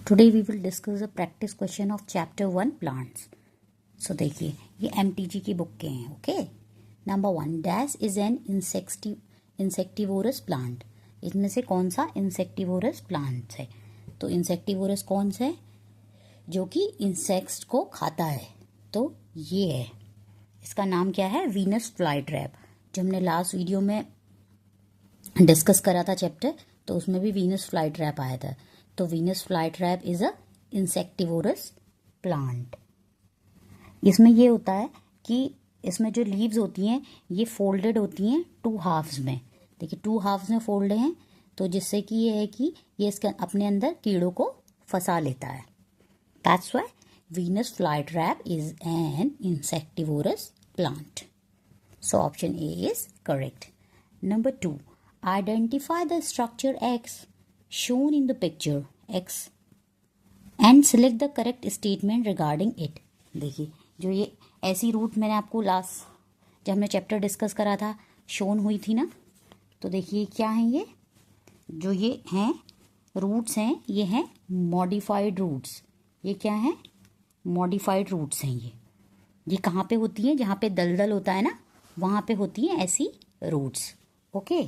Today we will discuss a practice question of chapter 1 plants. So देखिए ये MTG की book के हैं. Okay. Number 1 dash is an insectivorous plant. इसमें से कौन सा इंसेक्टिवोरस प्लांट है? तो इंसेक्टिवोरस कौन सा है? जो कि इंसेक्ट्स को खाता है. तो ये है. इसका नाम क्या है? Venus fly trap. जो हमने लास्ट वीडियो में डिस्कस करा था चैप्टर, तो उसमें भी वीनस फ्लाई ट्रैप आया था. तो Venus fly trap is a insectivorous plant. इसमें ये होता है कि इसमें जो लीव्स होती हैं ये फोल्डेड होती हैं टू हाफ्स में. देखिए टू हाफ्स में फोल्ड हैं, तो जिससे कि ये है कि ये इसके अपने अंदर कीड़ों को फंसा लेता है. That's why Venus fly trap is an insectivorous plant. So option A is correct. Number 2 identify the structure x shown in the picture X and select the correct statement regarding it. देखिए जो ये ऐसी root मैंने आपको last जब हमने chapter discuss करा था शोन हुई थी ना, तो देखिए क्या है ये जो ये हैं रूट्स हैं, ये हैं मॉडिफाइड रूट्स. ये क्या है? मॉडिफाइड रूट्स हैं. ये कहाँ पे होती हैं? जहाँ पे दलदल होता है ना, वहाँ पे होती हैं ऐसी रूट्स. ओके.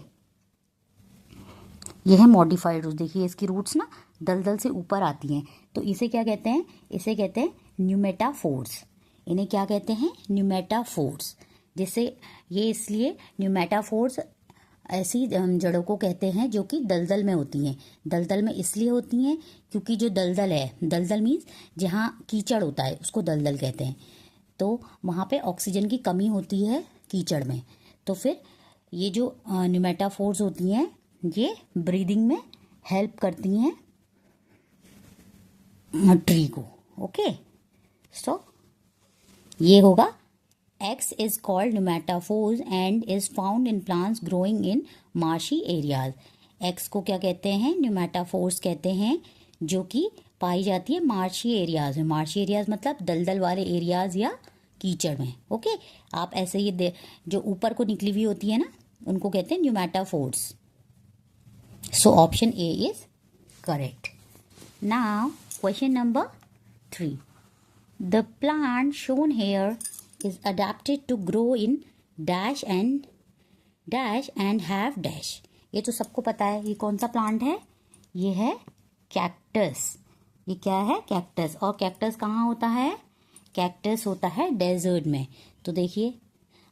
ये है मॉडिफाइड रूट्स. देखिए इसकी रूट्स ना दलदल से ऊपर आती हैं, तो इसे क्या कहते हैं? इसे कहते हैं न्यूमेटाफोर्स. इन्हें क्या कहते हैं? न्यूमेटाफोर्स. जिससे ये इसलिए न्यूमेटाफोर्स ऐसी जड़ों को कहते हैं जो कि दलदल में होती हैं. दलदल में इसलिए होती हैं क्योंकि जो दलदल है, दलदल मीन्स जहाँ कीचड़ होता है उसको दलदल कहते हैं. तो वहाँ पे ऑक्सीजन की कमी होती है कीचड़ में. तो फिर ये जो न्यूमेटाफोर्स होती हैं ये ब्रीदिंग में हेल्प करती हैं ट्री को. ओके. सो ये होगा X is called pneumatophores and is found in plants growing in marshy areas. X को क्या कहते हैं? न्यूमेटाफोर्स कहते हैं, जो कि पाई जाती है मार्शी एरियाज में. मार्शी एरियाज मतलब दलदल वाले एरियाज या कीचड़ में. ओके. आप ऐसे ही जो ऊपर को निकली हुई होती है ना, उनको कहते हैं न्यूमेटाफोर्स. So option A is correct. Now question number 3. The plant shown here is adapted to grow in dash and have dash. ये तो सबको पता है. ये कौन सा प्लांट है? ये है कैक्टस. ये क्या है? कैक्टस. और कैक्टस कहाँ होता है? कैक्टस होता है डेजर्ट में. तो देखिए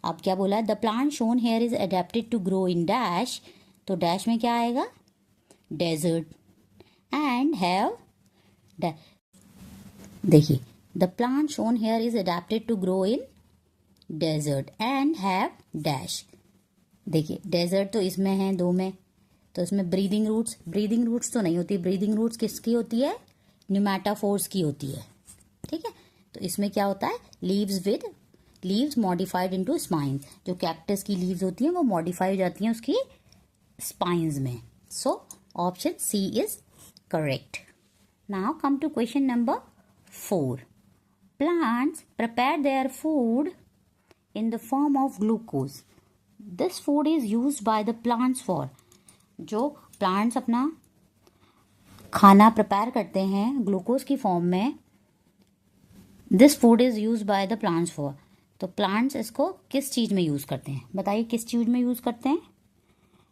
अब क्या बोला है? The plant shown here is adapted to grow in dash. तो डैश में क्या आएगा? Desert and have. देखिए the plant shown here is adapted to grow in desert and have dash. देखिए डेजर्ट तो इसमें है दो में, तो इसमें ब्रीदिंग रूट्स तो नहीं होती. ब्रीदिंग रूट्स किसकी होती है? न्यूमेटाफोर्स की होती है. ठीक है. तो इसमें क्या होता है? Leaves modified into spines. जो कैक्टस की लीव्स होती हैं वो मॉडिफाई हो जाती हैं उसकी स्पाइंस में. So option C is correct. Now come to question number 4. Plants prepare their food in the form of glucose. This food is used by the plants for. जो प्लांट्स अपना खाना प्रिपेयर करते हैं ग्लूकोज की form में, this food is use by the plants for. तो plants इसको किस चीज में यूज करते हैं? बताइए किस चीज में यूज करते हैं?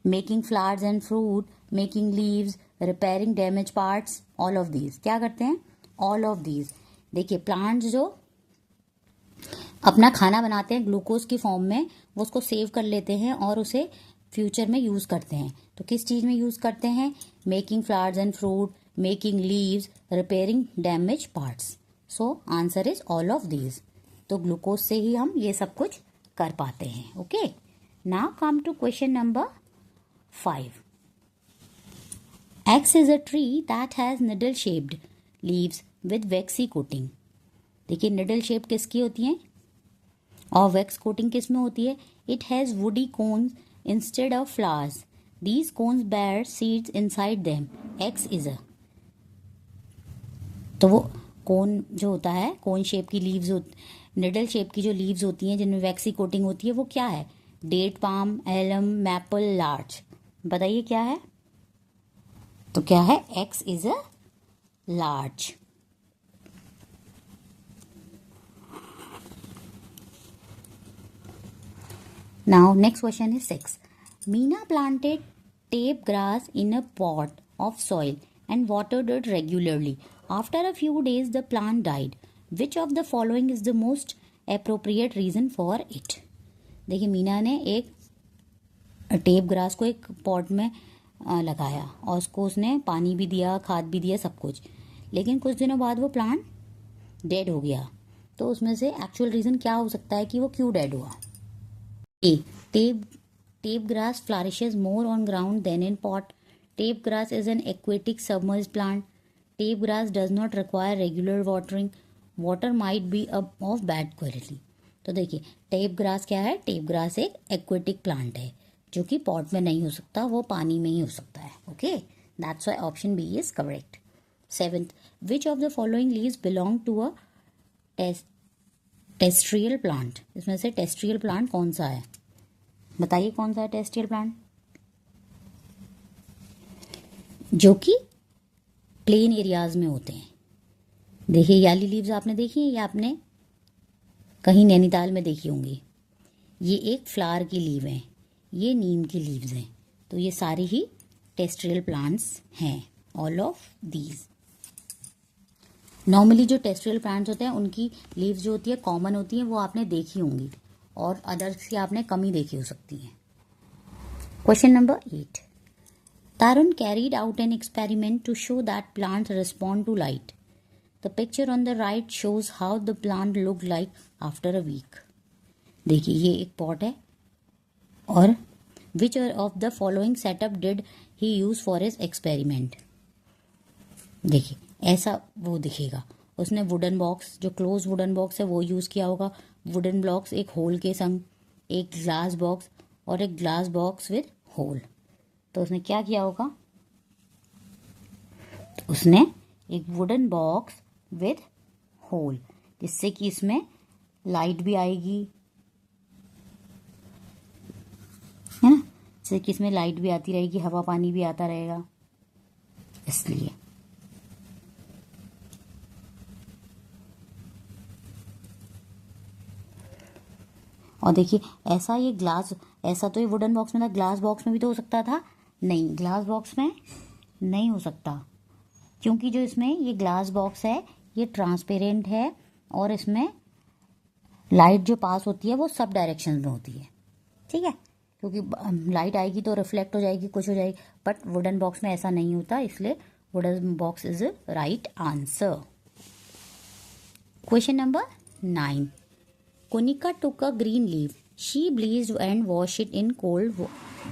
Making flowers and fruit, making leaves, repairing damage parts, all of these. क्या करते हैं? All of these. देखिए प्लांट्स जो अपना खाना बनाते हैं ग्लूकोज की फॉर्म में, वो उसको सेव कर लेते हैं और उसे फ्यूचर में यूज करते हैं. तो किस चीज में यूज करते हैं? Making flowers and fruit, making leaves, repairing damage parts. So answer is all of these. तो ग्लूकोज से ही हम ये सब कुछ कर पाते हैं. Okay. Now come to question number 5. X is a tree that has needle shaped leaves with waxy coating. देखिए निडल शेप किसकी होती है और वैक्स कोटिंग किस में होती है? It has woody cones instead of flowers. These cones bear seeds inside them. X is a. तो वो कोन जो होता है, कोन शेप की लीव्स निडल शेप की जो लीव्स होती हैं जिनमें वैक्सी कोटिंग होती है, वो क्या है? Date palm, elm, maple, larch. बताइए क्या है? तो क्या है? X is a large. Now next question is 6. Meena planted tape grass in a pot of soil and watered it regularly. After a few days the plant died. Which of the following is the most appropriate reason for it? देखिए मीना ने एक tape grass को एक pot में लगाया और उसको उसने पानी भी दिया, खाद भी दिया, सब कुछ, लेकिन कुछ दिनों बाद वो प्लांट डेड हो गया. तो उसमें से एक्चुअल रीज़न क्या हो सकता है कि वो क्यों डेड हुआ? ए, tape grass flourishes more on ground than in pot. Tape grass is an aquatic submerged plant. Tape grass does not require regular watering. Water might be of bad quality. तो देखिए टेप ग्रास क्या है? Tape grass एक aquatic plant है जो कि pot में नहीं हो सकता, वो पानी में ही हो सकता है. Okay, that's why option B is correct. 7th, which of the following leaves belong to a terrestrial plant? इसमें से टेस्ट्रियल प्लांट कौन सा है? बताइए कौन सा है टेस्ट्रियल प्लांट जो कि प्लेन एरियाज में होते हैं? देखिए याली लीव्स आपने देखी है या आपने कहीं नैनीताल में देखी होंगी. ये एक फ्लावर की लीव है, ये नीम की लीव्स हैं. तो ये सारी ही टेस्ट्रियल प्लांट्स हैं, ऑल ऑफ दीज. नॉर्मली जो टेस्ट्रियल प्लांट्स होते हैं उनकी लीव्स जो होती है कॉमन होती हैं, वो आपने देखी होंगी, और अदर्स की आपने कम ही देखी हो सकती हैं. Question number 8. Tarun carried out an experiment to show that plants respond to light. The picture on the right shows how the plant look like after a week. देखिए ये एक पॉट है और which of the following setup did he use for his experiment? देखिए ऐसा वो दिखेगा. उसने वुडन बॉक्स, जो क्लोज वुडन बॉक्स है वो यूज़ किया होगा. वुडन ब्लॉक्स एक होल के संग, एक ग्लास बॉक्स और एक ग्लास बॉक्स विद होल. तो उसने क्या किया होगा? तो उसने एक वुडन बॉक्स विद होल, जिससे कि इसमें लाइट भी आएगी, है ना, जिससे कि इसमें लाइट भी आती रहेगी, हवा पानी भी आता रहेगा, इसलिए. और देखिए ऐसा ये ग्लास, ऐसा तो ये वुडन बॉक्स में था, ग्लास बॉक्स में भी तो हो सकता था. नहीं, ग्लास बॉक्स में नहीं हो सकता, क्योंकि जो इसमें ये ग्लास बॉक्स है ये ट्रांसपेरेंट है और इसमें लाइट जो पास होती है वो सब डायरेक्शन में होती है. ठीक है, क्योंकि लाइट आएगी तो रिफ्लेक्ट हो जाएगी, कुछ हो जाएगी, बट वुडन बॉक्स में ऐसा नहीं होता, इसलिए wooden box is right answer. Question number 9. Konika took a green leaf. She bleached and washed it in cold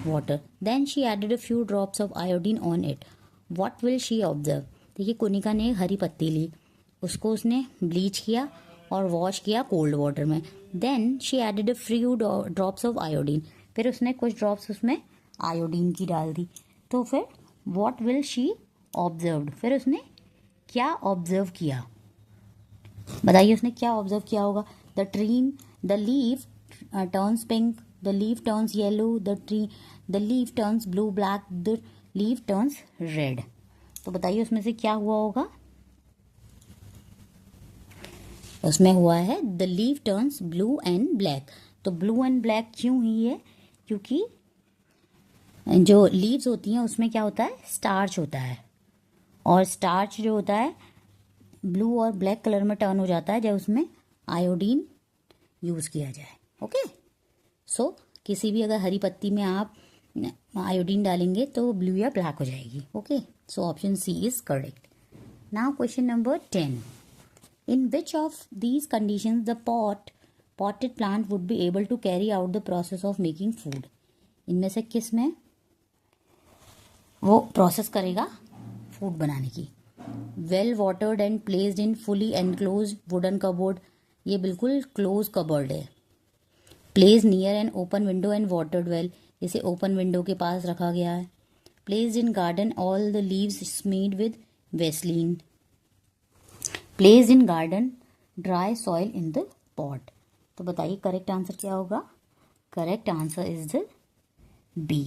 water. Then she added a few drops of iodine on it. What will she observe? देखिए कोनिका ने एक हरी पत्ती ली, उसको उसने bleach किया और wash किया cold water में. Then she added a few drops of iodine. फिर उसने कुछ ड्रॉप्स उसमें आयोडीन की डाल दी. तो फिर व्हाट विल शी ऑब्जर्व्ड? फिर उसने क्या ऑब्जर्व किया? बताइए उसने क्या ऑब्जर्व किया होगा? The leaf turns pink, the leaf turns yellow, the leaf turns blue, black, the leaf turns red. तो बताइए उसमें से क्या हुआ होगा? उसमें हुआ है the leaf turns blue and black. तो blue and black क्यों हुई है? क्योंकि जो लीव्स होती हैं उसमें क्या होता है? स्टार्च होता है, और स्टार्च जो होता है ब्लू और ब्लैक कलर में टर्न हो जाता है जब उसमें आयोडीन यूज़ किया जाए. ओके, सो किसी भी अगर हरी पत्ती में आप आयोडीन डालेंगे तो ब्लू या ब्लैक हो जाएगी. Okay, so option C is correct. Now question number 10. In which of these conditions the potted plant would be able to carry out the process of making food? इनमें से किस में वो प्रोसेस करेगा food बनाने की? Well watered and placed in fully enclose wooden cupboard. ये बिल्कुल क्लोज कबर्ड है. Place near an open window and watered well. इसे ओपन विंडो के पास रखा गया है. Placed in garden, all the leaves smeared with vaseline. Placed in garden, dry soil in the pot. तो बताइए करेक्ट आंसर क्या होगा? Correct answer is the B,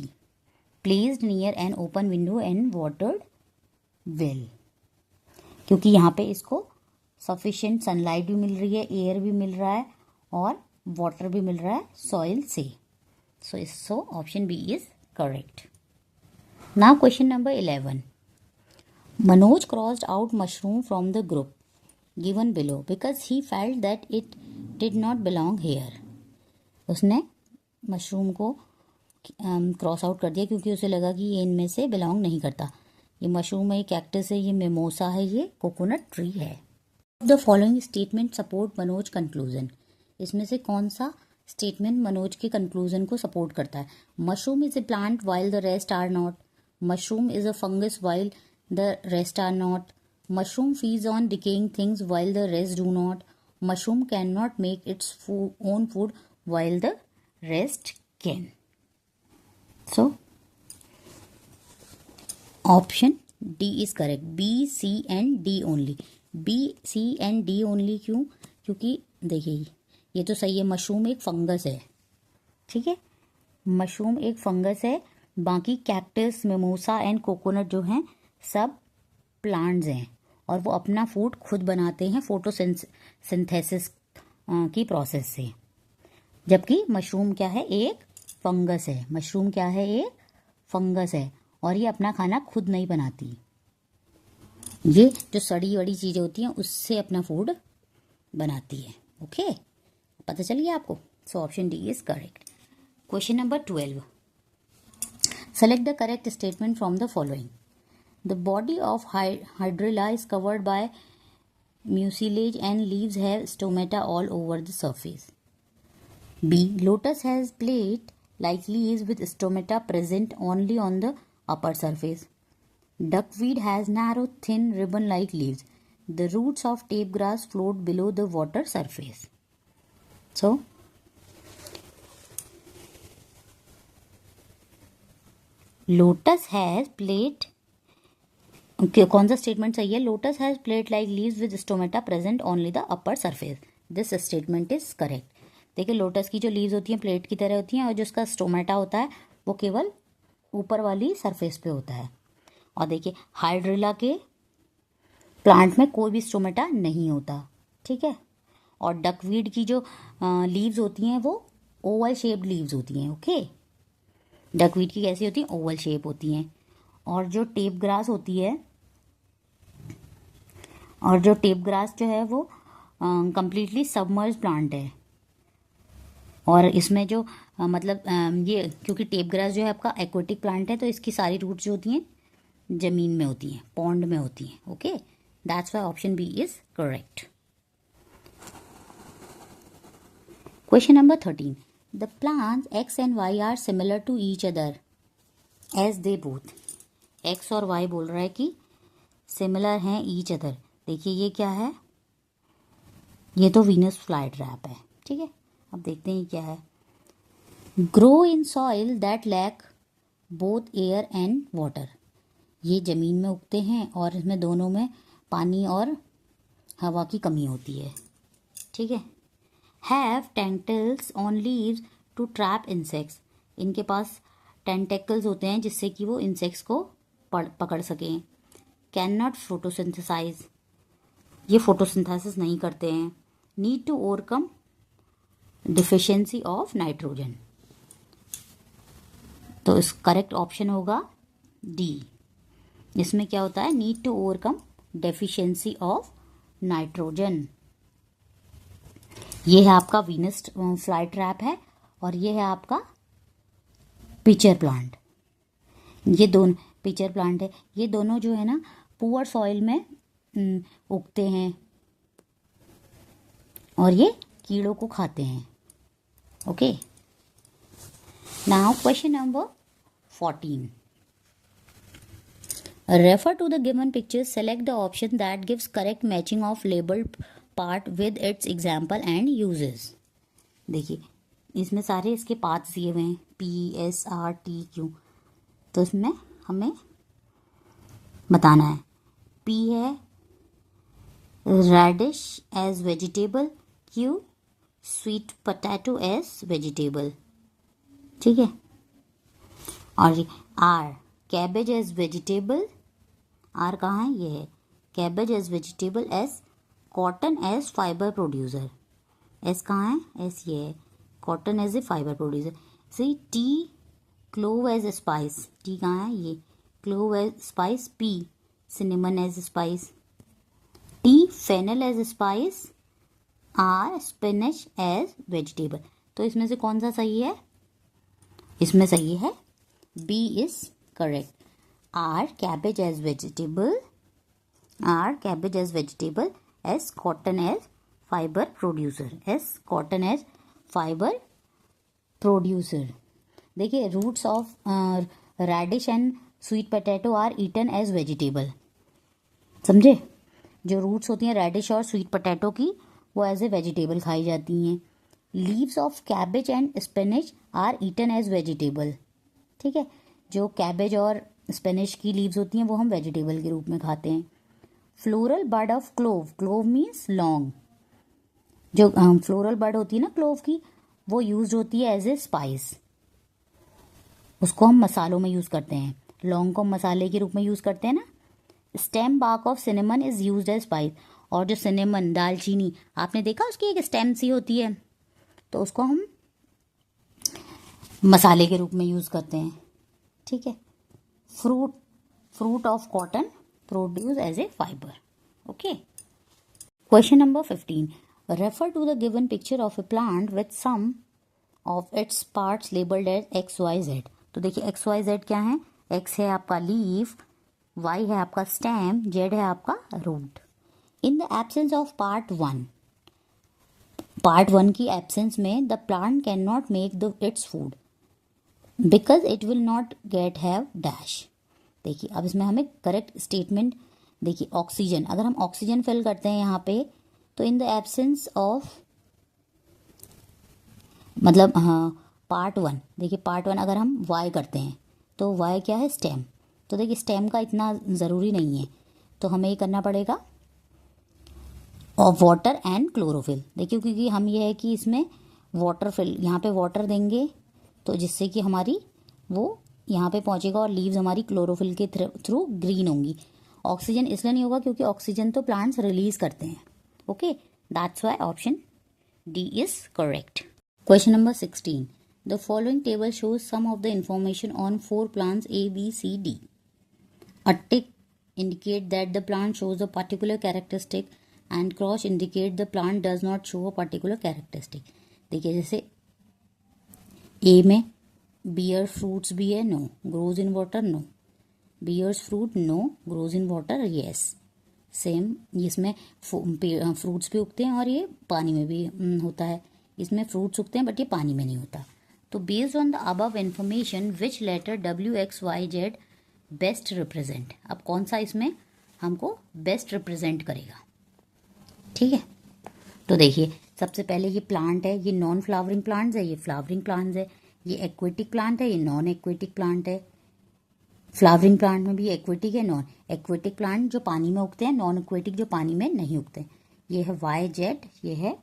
placed near an open window and watered well. क्योंकि यहाँ पे इसको sufficient sunlight भी मिल रही है, एयर भी मिल रहा है और वाटर भी मिल रहा है सॉइल से. So option B is correct. Now question number 11. Manoj crossed out mushroom from the group given below because he felt that it did not belong here. उसने मशरूम को क्रॉस आउट कर दिया क्योंकि उसे लगा कि ये इनमें से बिलोंग नहीं करता. ये मशरूम है, ये कैक्टस है, ये मिमोसा है, ये कोकोनट ट्री है. The following statement support Manoj conclusion. इसमें से कौन सा स्टेटमेंट मनोज के कंक्लूजन को सपोर्ट करता है? Mushroom is a plant while the rest are not. Mushroom is a fungus while the rest are not. Mushroom feeds on decaying things while the rest do not. Mushroom cannot make its own food while the rest can. So option D is correct. B, C and D only. B, C and D only क्यों? क्योंकि देखिए ये तो सही है, mushroom एक fungus है. ठीक है, मशरूम एक फंगस है. बाकी कैक्टस, मिमोसा एंड कोकोनट जो हैं सब प्लांट्स हैं और वो अपना फूड खुद बनाते हैं फोटोसिंथेसिस की प्रोसेस से. जबकि मशरूम क्या है? एक फंगस है. मशरूम क्या है? एक फंगस है और ये अपना खाना खुद नहीं बनाती. ये जो सड़ी वड़ी चीज़ें होती हैं उससे अपना फूड बनाती है. ओके, पता चल गया आपको. सो option D is correct. Question number 12. Select the correct statement from the following. The body of hydrilla is covered by mucilage and leaves have stomata all over the surface. B. Lotus has plate-like leaves with stomata present only on the upper surface. Duckweed has narrow, thin, ribbon-like leaves. The roots of tape grass float below the water surface. So, lotus has plate. कौन सा statement सही है? Lotus has plate like leaves with stomata present only the upper surface. This statement is correct. देखिए lotus की जो leaves होती हैं plate की तरह होती हैं और जो उसका स्टोमेटा होता है वो केवल ऊपर वाली सरफेस पे होता है. और देखिए हाइड्रिला के प्लांट में कोई भी स्टोमेटा नहीं होता. ठीक है, और डकवीड की जो लीव्स होती हैं वो ओवल शेप्ड लीव्स होती हैं. ओके, डकवीड की कैसी होती हैं? ओवल शेप होती हैं. और जो टेप ग्रास होती है और जो टेप ग्रास जो है वो कंप्लीटली सबमर्ज प्लांट है. और इसमें जो ये क्योंकि टेप ग्रास जो है आपका एक्वेटिक प्लांट है तो इसकी सारी रूट्स जो होती हैं जमीन में होती हैं, पॉन्ड में होती हैं. Okay, that's why option B is correct. Question number 13. The plants X and Y are similar to each other as they both. X और वाई बोल रहा है कि सिमिलर हैं ईच अदर. देखिए ये क्या है? ये तो वीनस फ्लाई ट्रैप है. ठीक है, अब देखते हैं क्या है. Grow in soil that lack both air and water. ये ज़मीन में उगते हैं और इसमें दोनों में पानी और हवा की कमी होती है. ठीक है. Have tentacles on leaves to trap insects. इनके पास टेंटेकल्स होते हैं जिससे कि वो इंसेक्ट्स को पकड़ सकें. Can not photosynthesize. ये फोटोसिंथेसिस नहीं करते हैं. Need to overcome deficiency of nitrogen. तो इस करेक्ट ऑप्शन होगा डी. इसमें क्या होता है? Need to overcome deficiency of nitrogen. ये है आपका वीनस फ्लाई ट्रैप है और ये है आपका पिचर प्लांट. ये दोनों पिचर प्लांट है. ये दोनों जो है ना पुअर सॉइल में उगते हैं और ये कीड़ों को खाते हैं. Okay, now question number 14. Refer to the given pictures. Select the option that gives correct matching of labeled part with its example and uses. देखिए इसमें सारे इसके पार्ट्स दिए हुए हैं PSRTQ. तो इसमें हमें बताना है. P है radish as vegetable. Q sweet potato as vegetable. ठीक है. और R cabbage as vegetable. R कहाँ है? ये है. Cabbage as vegetable, S cotton as fibre producer. S कहाँ है, एस ये है, cotton as a fibre producer. C T clove as spice, T कहाँ है, ये clove as spice. P cinnamon as spice. T fennel as spice. R spinach as vegetable. तो इसमें से कौन सा सही है, इसमें सही है B is correct. Are cabbage as vegetable, are cabbage as vegetable, S cotton as fibre producer, as cotton as fibre producer. देखिए roots of radish and sweet potato are eaten as vegetable, समझे। जो roots होती हैं reddish और sweet potato की, वो as a vegetable खाई जाती हैं। Leaves of cabbage and spinach are eaten as vegetable, ठीक है। जो कैबेज और स्पिनच की लीव्स होती हैं वो हम वेजिटेबल के रूप में खाते हैं। Floral bud of clove, clove means लॉन्ग, जो फ्लोरल बड होती है ना क्लोव की, वो यूज होती है एज ए स्पाइस, उसको हम मसालों में यूज करते हैं। लौंग को हम मसाले के रूप में यूज करते हैं ना। Stem bark of cinnamon is used as spice, और जो सिनेमन दालचीनी आपने देखा उसकी एक स्टेम सी होती है, तो उसको हम मसाले के रूप में यूज करते हैं, ठीक है। Fruit of cotton produce as a fibre, okay. Question number 15, refer to the given picture of a plant with some of its parts labelled as X Y Z. तो देखिए एक्स वाई जेड क्या है, x है आपका leaf, Y है आपका stem, Z है आपका root. In the absence of part one, part one की एब्सेंस में the plant can not make the its food because it will not get have dash. देखिए अब इसमें हमें करेक्ट स्टेटमेंट, देखिए ऑक्सीजन, अगर हम ऑक्सीजन फिल करते हैं यहाँ पे, तो इन द एब्सेंस ऑफ, मतलब हाँ पार्ट वन, देखिए पार्ट वन अगर हम वाई करते हैं तो वाई क्या है, स्टेम। तो देखिए स्टेम का इतना ज़रूरी नहीं है, तो हमें ये करना पड़ेगा और वाटर एंड क्लोरोफिल। देखिए क्योंकि हम ये है कि इसमें वाटर फिल, यहाँ पे वाटर देंगे तो जिससे कि हमारी वो यहाँ पे पहुँचेगा और लीव्स हमारी क्लोरोफिल के थ्रू ग्रीन होंगी। ऑक्सीजन इसलिए नहीं होगा क्योंकि ऑक्सीजन तो प्लांट्स रिलीज करते हैं, okay. That's why option D is correct. Question number 16, the following table shows some of the information on 4 plants A, B, C, D. A tick indicate that the plant shows a particular characteristic and cross indicate the plant does not show a particular characteristic. देखिए जैसे A में bear fruits भी है, no, grows in water, no, bears fruit, no, grows in water, yes. Same इसमें fruits भी उगते हैं और ये पानी में भी होता है, इसमें फ्रूट्स उगते हैं बट ये पानी में नहीं होता। तो based on the above information which letter W X Y Z best represent, अब कौन सा इसमें हमको बेस्ट रिप्रेजेंट करेगा, ठीक है। तो देखिए सबसे पहले ये प्लांट है, ये नॉन फ्लावरिंग प्लांट्स है, ये फ्लावरिंग प्लांट्स है, ये एक्वेटिक प्लांट है, ये नॉन एक्वेटिक प्लांट है। फ्लावरिंग प्लांट में भी एक्वेटिक है, नॉन एक्वेटिक प्लांट जो पानी में उगते हैं, नॉन एक्वेटिक जो पानी में नहीं उगते। ये है वाई जेड, ये है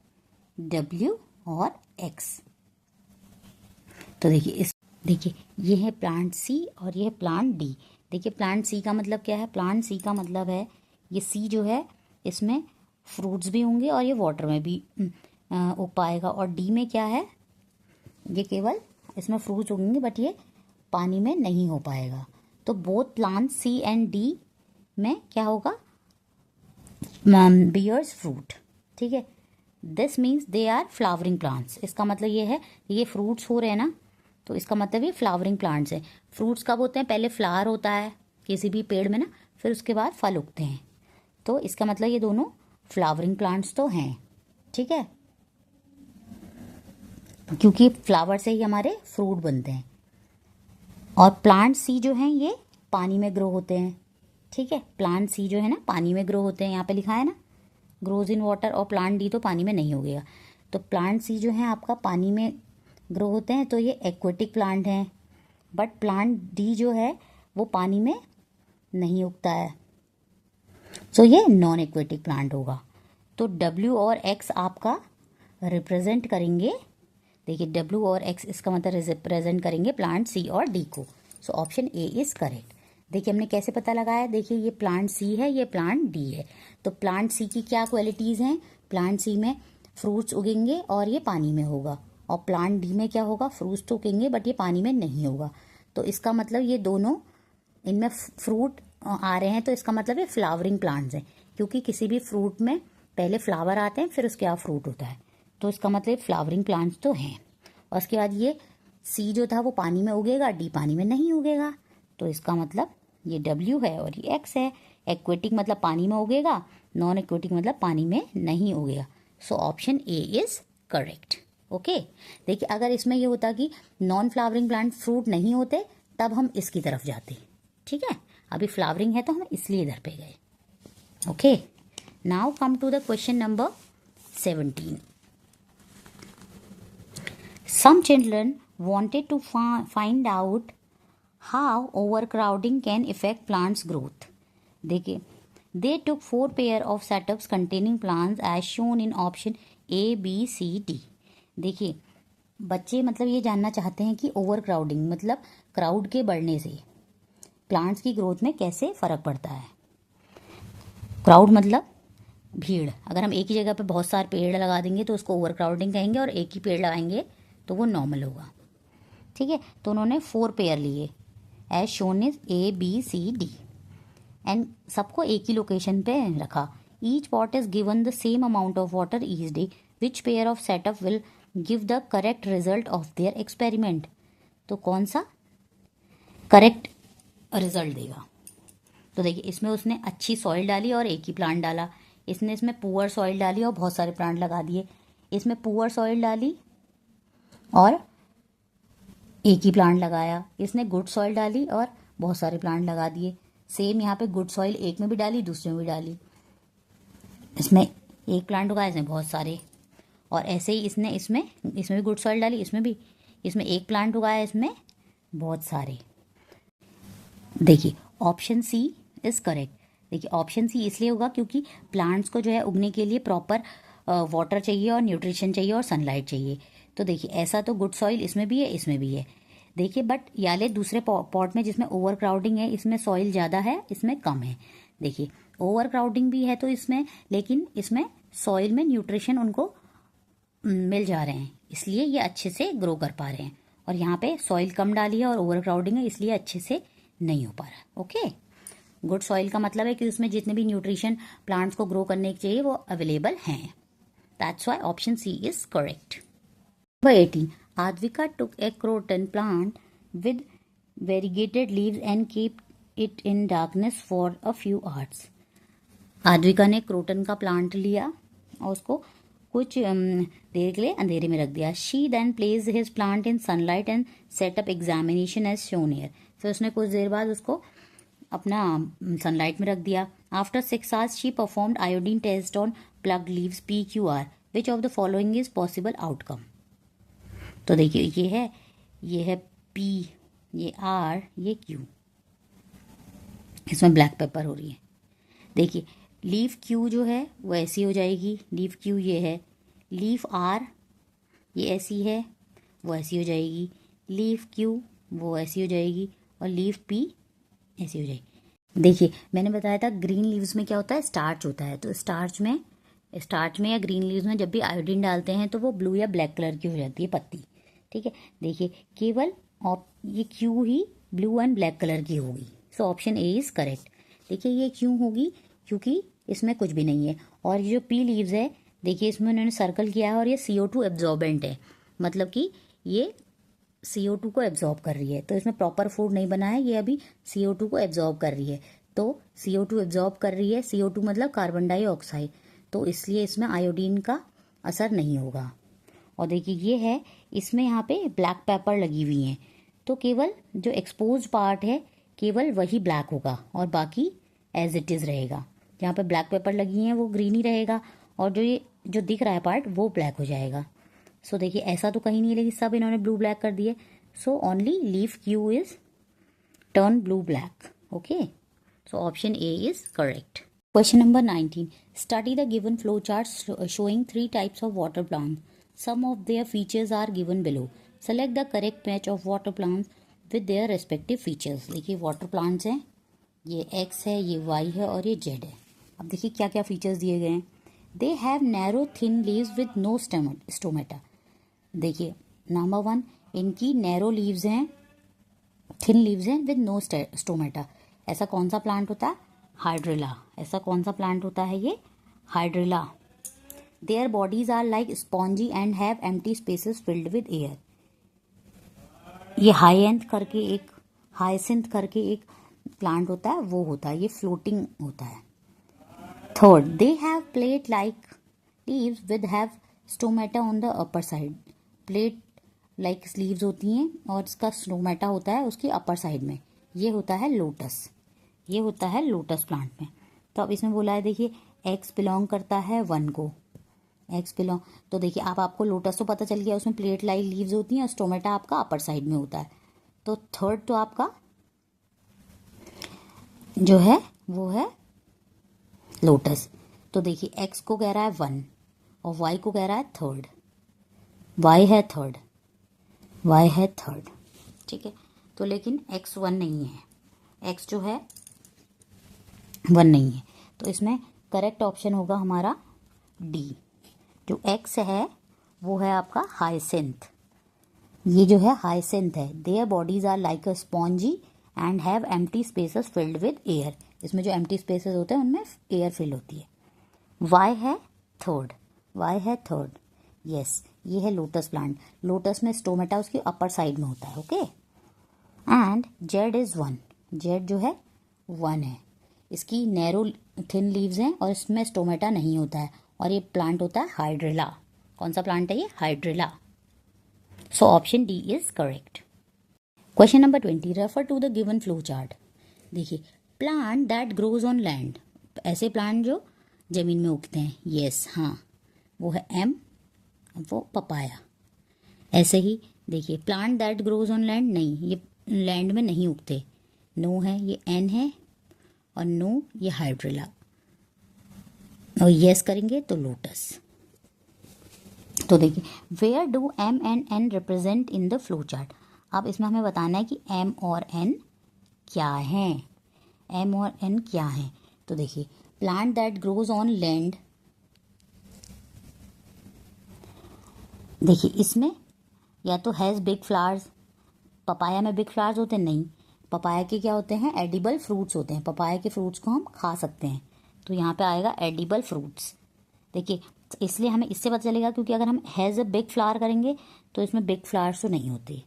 डब्ल्यू और एक्स। तो देखिए ये है प्लांट सी और ये है प्लांट डी। देखिए प्लांट सी का मतलब क्या है, प्लांट सी का मतलब है ये सी जो है इसमें फ्रूट्स भी होंगे और ये वाटर में भी उग पाएगा, और डी में क्या है, ये केवल इसमें फ्रूट्स उगेंगे बट ये पानी में नहीं हो पाएगा। तो both plant C and D में क्या होगा, बियर्स फ्रूट, ठीक है। This means they are flowering plants, इसका मतलब ये है ये फ्रूट्स हो रहे हैं ना, तो इसका मतलब ये फ्लावरिंग प्लांट्स है। फ्रूट्स कब होते हैं, पहले फ्लावर होता है किसी भी पेड़ में ना, फिर उसके बाद फल उगते हैं, तो इसका मतलब ये दोनों फ्लावरिंग प्लांट्स तो हैं, ठीक है, क्योंकि फ्लावर से ही हमारे फ्रूट बनते हैं। और प्लांट सी जो हैं ये पानी में ग्रो होते हैं, ठीक है। प्लांट सी जो है ना पानी में ग्रो होते हैं, यहाँ पे लिखा है ना ग्रोज इन वाटर, और प्लांट डी तो पानी में नहीं होगेगा। तो प्लांट सी जो है आपका पानी में ग्रो होते हैं, तो ये एक्वेटिक प्लांट हैं, बट प्लांट डी जो है वो पानी में नहीं उगता है, तो ये नॉन एक्वेटिक प्लांट होगा। तो डब्ल्यू और एक्स आपका रिप्रेजेंट करेंगे, देखिए डब्ल्यू और एक्स इसका मतलब रिप्रेजेंट करेंगे प्लांट सी और डी को। सो ऑप्शन ए इज करेक्ट। देखिए हमने कैसे पता लगाया, देखिए ये प्लांट सी है, ये प्लांट डी है। तो प्लांट सी की क्या क्वालिटीज़ हैं, प्लांट सी में फ्रूट्स उगेंगे और ये पानी में होगा, और प्लांट डी में क्या होगा, फ्रूट्स तो उगेंगे बट ये पानी में नहीं होगा। तो इसका मतलब ये दोनों, इनमें फ्रूट आ रहे हैं, तो इसका मतलब ये फ्लावरिंग प्लांट्स हैं, क्योंकि किसी भी फ्रूट में पहले फ्लावर आते हैं फिर उसके बाद फ्रूट होता है। तो इसका मतलब फ्लावरिंग प्लांट्स तो हैं। और उसके बाद ये सी जो था वो पानी में उगेगा, डी पानी में नहीं उगेगा। तो इसका मतलब ये डब्ल्यू है और ये एक्स है। एक्वेटिक मतलब पानी में उगेगा, नॉन एक्वेटिक मतलब पानी में नहीं उगेगा। So option A is correct. Okay, देखिए अगर इसमें ये होता कि नॉन फ्लावरिंग प्लांट फ्रूट नहीं होते, तब हम इसकी तरफ जाते। ठीक है, अभी फ्लावरिंग है तो हम इसलिए इधर पे गए। Okay, now come to the question number 17. Some children wanted to find out how overcrowding can affect plants' growth. देखिए, they took 4 pair of setups containing plants as shown in option A, B, C, D. देखिए, बच्चे मतलब ये जानना चाहते हैं कि overcrowding मतलब क्राउड के बढ़ने से प्लांट्स की ग्रोथ में कैसे फ़र्क पड़ता है। क्राउड मतलब भीड़। अगर हम एक ही जगह पे बहुत सारे पेड़ लगा देंगे तो उसको ओवरक्राउडिंग कहेंगे, और एक ही पेड़ लगाएंगे तो वो नॉर्मल होगा। ठीक है, तो उन्होंने 4 पेयर लिए as shown is A, B, C, D, and सबको एक ही लोकेशन पे रखा। Each pot is given the same amount of water each day. Which pair of setup will give the correct result of their experiment. तो कौन सा correct result देगा। तो देखिए, इसमें उसने अच्छी सॉइल डाली और एक ही प्लांट डाला। इसमें पुअर सॉइल डाली और बहुत सारे प्लांट लगा दिए। इसमें पुअर सॉइल डाली और एक ही प्लांट लगाया। इसने गुड सॉइल डाली और बहुत सारे प्लांट लगा दिए। सेम यहाँ पे गुड सॉइल एक में भी डाली, दूसरे में भी डाली। इसमें एक प्लांट उगाया, इसमें बहुत सारे। और ऐसे ही इसमें भी गुड सॉइल डाली, इसमें एक प्लांट उगाया, इसमें बहुत सारे। देखिए ऑप्शन सी इज करेक्ट। देखिए ऑप्शन सी इसलिए होगा क्योंकि प्लांट्स को जो है उगने के लिए प्रॉपर वाटर चाहिए और न्यूट्रिशन चाहिए और सनलाइट चाहिए। तो देखिए ऐसा तो गुड सॉइल इसमें भी है, इसमें भी है। देखिए बट याले दूसरे पॉट में जिसमें ओवर क्राउडिंग है, इसमें सॉइल ज़्यादा है, इसमें कम है। देखिए ओवर क्राउडिंग भी है तो इसमें, लेकिन इसमें सॉइल में न्यूट्रिशन उनको मिल जा रहे हैं, इसलिए ये अच्छे से ग्रो कर पा रहे हैं। और यहाँ पे सॉइल कम डाली है और ओवर क्राउडिंग है, इसलिए अच्छे से नहीं हो पा रहा। ओके, गुड सॉइल का मतलब है कि उसमें जितने भी न्यूट्रिशन प्लांट्स को ग्रो करने के चाहिए वो अवेलेबल हैं। That's why option C is correct. Number 18. Advika took a croton plant with variegated leaves and kept it in darkness for a few hours. आद्विका ने क्रोटन का प्लांट लिया और उसको कुछ देर के लिए अंधेरे में रख दिया। She then placed his plant in sunlight and set up examination as shown here. फिर उसने कुछ देर बाद उसको अपना सनलाइट में रख दिया। After 6 hours, she performed iodine test on plugged leaves PQR. Which of the following is possible outcome? तो देखिए ये है P, ये R, ये Q। इसमें ब्लैक पेपर हो रही है। देखिए लीफ Q जो है वो ऐसी हो जाएगी, लीफ Q ये है। लीफ R ये ऐसी है, वो ऐसी हो जाएगी। लीफ Q वो ऐसी हो जाएगी और लीफ P ऐसी हो जाएगी। देखिए मैंने बताया था ग्रीन लीव्स में क्या होता है, स्टार्च होता है। तो स्टार्च में या ग्रीन लीव्स में जब भी आयोडीन डालते हैं तो वो ब्लू या ब्लैक कलर की हो जाती है पत्ती। ठीक है, देखिए केवल ये क्यों ही ब्लू एंड ब्लैक कलर की होगी। सो ऑप्शन ए इज करेक्ट। देखिए ये क्यों होगी, क्योंकि इसमें कुछ भी नहीं है। और ये जो पी लीव्स है, देखिए इसमें उन्होंने सर्कल किया है और ये CO2 एब्जॉर्बेंट है, मतलब कि ये CO2 को एब्जॉर्ब कर रही है। तो इसमें प्रॉपर फूड नहीं बना है, ये अभी CO2 को एब्जॉर्ब कर रही है। तो CO2 एब्जॉर्ब कर रही है, CO2 मतलब कार्बन डाइऑक्साइड, तो इसलिए इसमें आयोडीन का असर नहीं होगा। और देखिए ये है, इसमें यहाँ पे ब्लैक पेपर लगी हुई हैं, तो केवल जो एक्सपोज पार्ट है केवल वही ब्लैक होगा और बाकी एज इट इज़ रहेगा। जहाँ पे ब्लैक पेपर लगी हैं वो ग्रीन ही रहेगा और जो दिख रहा है पार्ट वो ब्लैक हो जाएगा। सो देखिए ऐसा तो कहीं नहीं है, लेकिन सब इन्होंने ब्लू ब्लैक कर दिए। So only leaf Q is turn blue black. Okay, so option A is correct. Question number 19. Study the given flowcharts showing 3 types of water plants. Some of their features are given below. Select the correct match of water plants with their respective features. देखिए water plants हैं ये x है, ये Y है और ये Z है। अब देखिए क्या क्या फीचर्स दिए गए हैं। They have narrow thin leaves with no stomata. देखिए नंबर 1, इनकी नैरो लीव्स हैं, थिन लीव्स हैं विद नो स्टोमेटा। ऐसा कौन सा प्लांट होता है? हाइड्रिला। ऐसा कौन सा प्लांट होता है? ये hydrilla. Their bodies are like spongy and have empty spaces filled with air. ये हाइसिंथ करके एक प्लांट होता है, वो होता है, ये फ्लोटिंग होता है। Third, they have plate like leaves with have stomata on the upper side. Plate like leaves होती हैं और इसका स्टोमेटा होता है उसकी अपर साइड में। ये होता है लोटस, ये होता है लोटस प्लांट में। तो अब इसमें बोला है, देखिए एक्स बिलोंग करता है 1 को, एक्स बिलोंग, तो देखिए आपको लोटस तो पता चल गया, उसमें प्लेट लाइक लीव्स होती हैं और स्टोमेटा आपका अपर साइड में होता है। तो थर्ड तो आपका जो है वो है लोटस। तो देखिए एक्स को कह रहा है 1 और वाई को कह रहा है थर्ड, वाई है थर्ड, वाई है थर्ड, ठीक है। तो लेकिन एक्स 1 नहीं है, एक्स जो है 1 नहीं है, तो इसमें करेक्ट ऑप्शन होगा हमारा डी। जो एक्स है वो है आपका हाइसिंथ, ये जो है हाइसिंथ है। Their bodies are like a spongy and have empty spaces filled with air. इसमें जो एम्प्टी स्पेसेस होते हैं उनमें एयर फिल होती है। वाई है थर्ड, वाई है थर्ड, यस, ये है लोटस प्लांट। लोटस में स्टोमेटा उसकी अपर साइड में होता है, okay. And Z is 1, Z जो है 1 है, इसकी नैरो थिन लीव्स हैं और इसमें स्टोमेटा नहीं होता है, और ये प्लांट होता है हाइड्रिला। कौन सा प्लांट है ये? Hydrilla. So option D is correct. Question number 20, refer to the given flow chart. देखिए plant that grows on land, ऐसे प्लांट जो जमीन में उगते हैं, यस, हाँ, वो है एम, वो पपाया। ऐसे ही देखिए plant that grows on land, नहीं, ये लैंड में नहीं उगते, नो है, ये एन है, और नो ये हाइड्रिला, और यस करेंगे तो लोटस। तो देखिए where do M and N represent in the flow chart. अब इसमें हमें बताना है कि एम और एन क्या हैं, एम और एन क्या हैं। तो देखिए plant that grows on land, देखिए इसमें या तो हैज़ बिग फ्लावर्स, पपाया में बिग फ्लावर्स होते हैं, नहीं, पपाया के क्या होते हैं? एडिबल फ्रूट्स होते हैं, पपाया के फ्रूट्स को हम खा सकते हैं, तो यहाँ पे आएगा एडिबल फ्रूट्स। देखिए इसलिए हमें इससे पता चलेगा, क्योंकि अगर हम हैज़ अ बिग फ्लावर करेंगे तो इसमें बिग फ्लावर्स तो नहीं होते,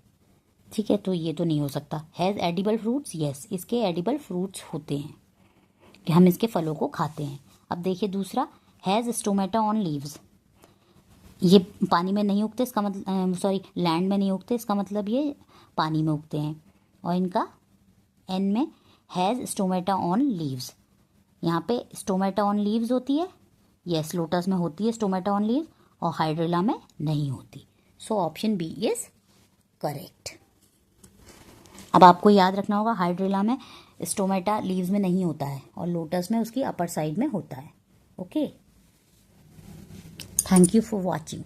ठीक है, तो ये तो नहीं हो सकता। हैज़ एडिबल फ्रूट्स, यस, इसके एडिबल फ्रूट्स होते हैं कि हम इसके फलों को खाते हैं। अब देखिए दूसरा, हैज़ स्टोमेटा ऑन लीव्स, ये पानी में नहीं उगते, इसका मतलब सॉरी लैंड में नहीं उगते, इसका मतलब ये पानी में उगते हैं। और इनका एन में हैज़ स्टोमेटा ऑन लीव्स, यहाँ पे स्टोमेटा ऑन लीव्स होती है, यस, लोटस में होती है स्टोमेटा ऑन लीव्स, और हाइड्रिला में नहीं होती। So option B is correct. अब आपको याद रखना होगा हाइड्रिला में स्टोमेटा लीव्स में नहीं होता है और लोटस में उसकी अपर साइड में होता है, okay. Thank you for watching.